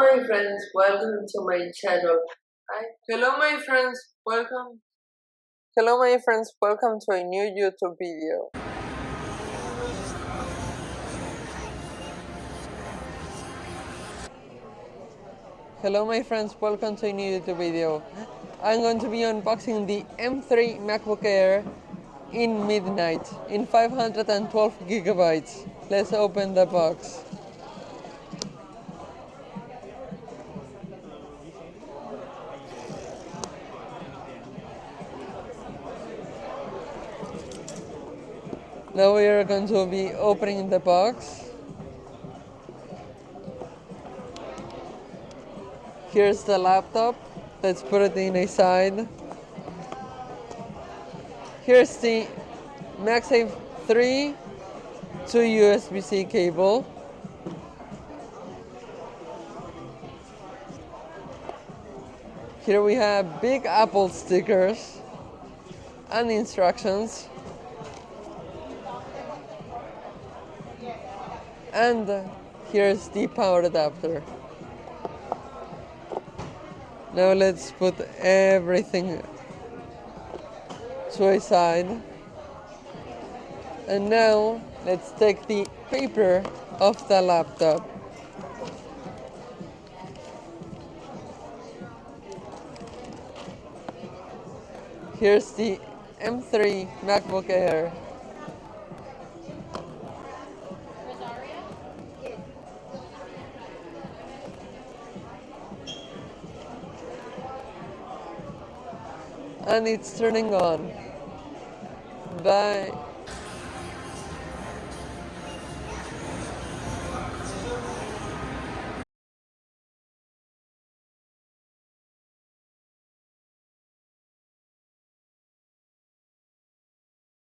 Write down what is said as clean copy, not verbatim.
my friends, welcome to my channel. Hi. Hello my friends, welcome. Hello my friends, welcome to a new YouTube video. Hello my friends, welcome to a new YouTube video. I'm going to be unboxing the M3 Macbook Air in midnight in 512 gigabytes. Let's open the box. Now we are going to be opening the box. Here's the laptop. Let's put it in a side. Here's the MagSafe 3 to USB-C cable. Here we have Big Apple stickers and instructions. And here's the power adapter. Now let's put everything to a side. And now let's take the paper off the laptop. Here's the M3 MacBook Air. And it's turning on. Bye.